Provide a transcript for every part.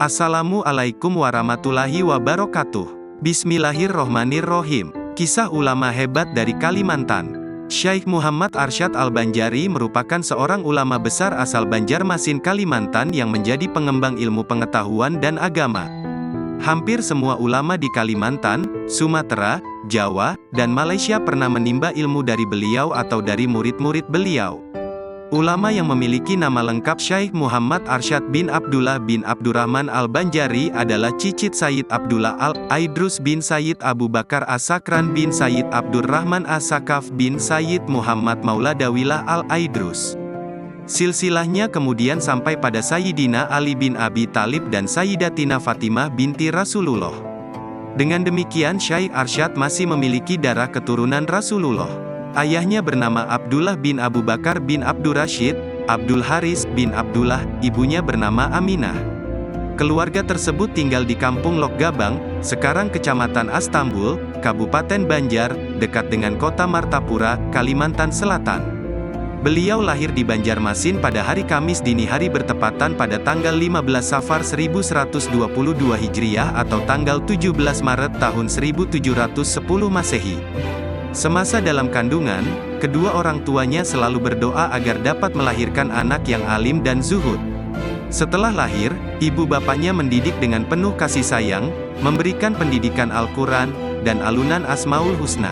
Assalamualaikum warahmatullahi wabarakatuh. Bismillahirrohmanirrohim. Kisah ulama hebat dari Kalimantan. Syaikh Muhammad Arsyad Al-Banjari merupakan seorang ulama besar asal Banjarmasin, Kalimantan yang menjadi pengembang ilmu pengetahuan dan agama. Hampir semua ulama di Kalimantan, Sumatera, Jawa, dan Malaysia pernah menimba ilmu dari beliau atau dari murid-murid beliau. Ulama yang memiliki nama lengkap Syaikh Muhammad Arsyad bin Abdullah bin Abdurrahman Al-Banjari adalah cicit Sayyid Abdullah Al-Aidrus bin Sayyid Abu Bakar As-Sakran bin Sayyid Abdurrahman As-Sakaf bin Sayyid Muhammad Maula Dawilah Al-Aidrus. Silsilahnya kemudian sampai pada Sayyidina Ali bin Abi Thalib dan Sayyidatina Fatimah binti Rasulullah. Dengan demikian Syaikh Arsyad masih memiliki darah keturunan Rasulullah. Ayahnya bernama Abdullah bin Abu Bakar bin Abdurrashid, Abdul Haris bin Abdullah, ibunya bernama Aminah. Keluarga tersebut tinggal di Kampung Lokgabang, sekarang Kecamatan Astambul, Kabupaten Banjar, dekat dengan kota Martapura, Kalimantan Selatan. Beliau lahir di Banjarmasin pada hari Kamis dini hari bertepatan pada tanggal 15 Safar 1122 Hijriah atau tanggal 17 Maret tahun 1710 Masehi. Semasa dalam kandungan, kedua orang tuanya selalu berdoa agar dapat melahirkan anak yang alim dan zuhud. Setelah lahir, ibu bapaknya mendidik dengan penuh kasih sayang, memberikan pendidikan Al-Quran, dan alunan Asmaul Husna.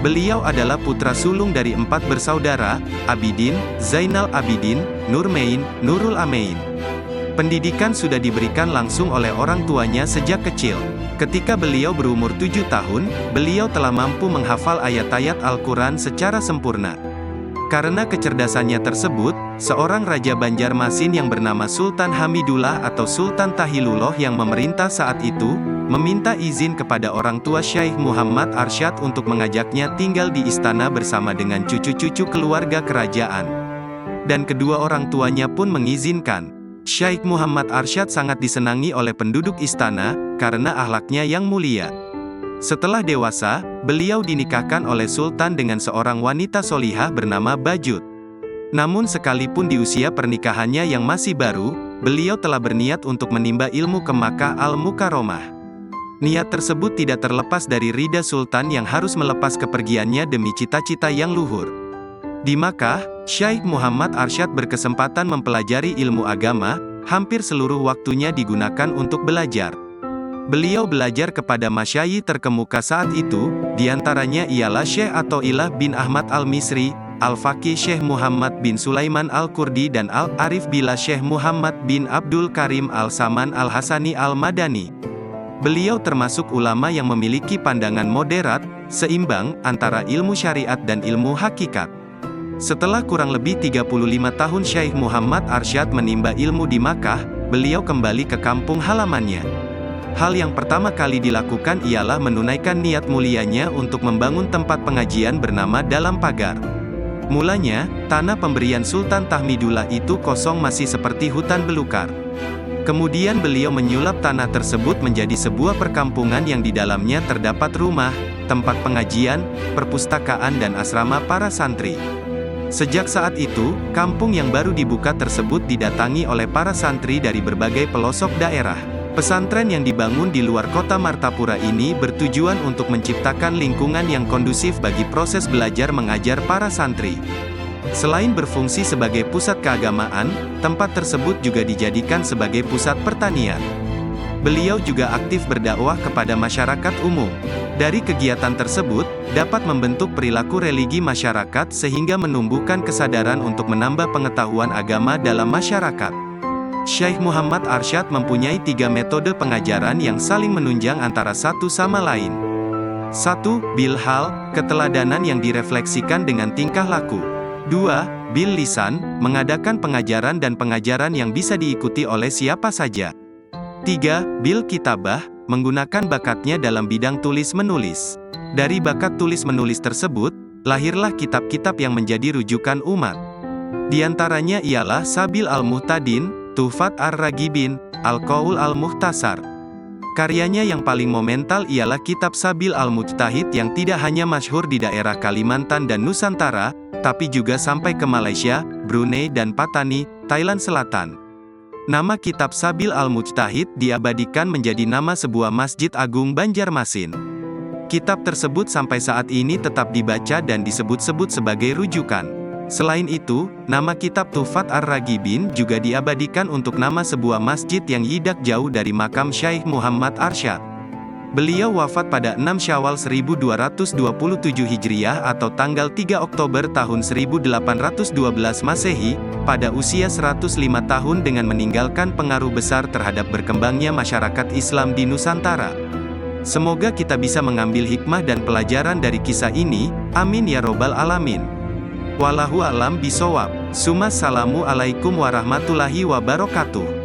Beliau adalah putra sulung dari 4 bersaudara, Abidin, Zainal Abidin, Nurmain, Nurul Amain. Pendidikan sudah diberikan langsung oleh orang tuanya sejak kecil. Ketika beliau berumur 7 tahun, beliau telah mampu menghafal ayat-ayat Al-Quran secara sempurna. Karena kecerdasannya tersebut, seorang raja Banjarmasin yang bernama Sultan Hamidullah atau Sultan Tahilullah yang memerintah saat itu, meminta izin kepada orang tua Syaikh Muhammad Arsyad untuk mengajaknya tinggal di istana bersama dengan cucu-cucu keluarga kerajaan. Dan kedua orang tuanya pun mengizinkan. Syaikh Muhammad Arsyad sangat disenangi oleh penduduk istana, karena akhlaknya yang mulia. Setelah dewasa, beliau dinikahkan oleh Sultan dengan seorang wanita solihah bernama Bajut. Namun sekalipun di usia pernikahannya yang masih baru, beliau telah berniat untuk menimba ilmu ke Makkah Al-Mukarramah. Niat tersebut tidak terlepas dari ridha Sultan yang harus melepas kepergiannya demi cita-cita yang luhur. Di Makkah, Syaikh Muhammad Arsyad berkesempatan mempelajari ilmu agama, hampir seluruh waktunya digunakan untuk belajar. Beliau belajar kepada masyayikh terkemuka saat itu, diantaranya ialah Syekh Athaillah bin Ahmad Al-Misri, Al-Faqih Syekh Muhammad bin Sulaiman Al-Kurdi dan Al-Arif Billah Syekh Muhammad bin Abdul Karim Al-Saman Al-Hasani Al-Madani. Beliau termasuk ulama yang memiliki pandangan moderat, seimbang, antara ilmu syariat dan ilmu hakikat. Setelah kurang lebih 35 tahun Syaikh Muhammad Arsyad menimba ilmu di Makkah, beliau kembali ke kampung halamannya. Hal yang pertama kali dilakukan ialah menunaikan niat mulianya untuk membangun tempat pengajian bernama Dalam Pagar. Mulanya, tanah pemberian Sultan Tahmidullah itu kosong masih seperti hutan belukar. Kemudian beliau menyulap tanah tersebut menjadi sebuah perkampungan yang di dalamnya terdapat rumah, tempat pengajian, perpustakaan dan asrama para santri. Sejak saat itu, kampung yang baru dibuka tersebut didatangi oleh para santri dari berbagai pelosok daerah. Pesantren yang dibangun di luar kota Martapura ini bertujuan untuk menciptakan lingkungan yang kondusif bagi proses belajar mengajar para santri. Selain berfungsi sebagai pusat keagamaan, tempat tersebut juga dijadikan sebagai pusat pertanian. Beliau juga aktif berdakwah kepada masyarakat umum. Dari kegiatan tersebut, dapat membentuk perilaku religi masyarakat sehingga menumbuhkan kesadaran untuk menambah pengetahuan agama dalam masyarakat. Syaikh Muhammad Arsyad mempunyai 3 metode pengajaran yang saling menunjang antara satu sama lain. 1. Bilhal, keteladanan yang direfleksikan dengan tingkah laku. 2. Bil lisan, mengadakan pengajaran dan pengajaran yang bisa diikuti oleh siapa saja. 3. Bil kitabah, menggunakan bakatnya dalam bidang tulis-menulis. Dari bakat tulis-menulis tersebut, lahirlah kitab-kitab yang menjadi rujukan umat. Di antaranya ialah Sabil Al-Muhtadin, Tuhfat Ar-Ragibin, Al-Qaul Al-Mukhtasar. Karyanya yang paling monumental ialah kitab Sabil Al-Mujtahid yang tidak hanya masyhur di daerah Kalimantan dan Nusantara, tapi juga sampai ke Malaysia, Brunei dan Patani, Thailand Selatan. Nama kitab Sabil Al-Mujtahid diabadikan menjadi nama sebuah masjid agung Banjarmasin. Kitab tersebut sampai saat ini tetap dibaca dan disebut-sebut sebagai rujukan. Selain itu, nama kitab Tuhfat Ar-Ragibin juga diabadikan untuk nama sebuah masjid yang yidak jauh dari makam Syaikh Muhammad Arsyad. Beliau wafat pada 6 Syawal 1227 Hijriah atau tanggal 3 Oktober tahun 1812 Masehi, pada usia 105 tahun dengan meninggalkan pengaruh besar terhadap berkembangnya masyarakat Islam di Nusantara. Semoga kita bisa mengambil hikmah dan pelajaran dari kisah ini, amin ya robbal alamin. Wallahu a'lam bishawab. Assalamualaikum warahmatullahi wabarakatuh.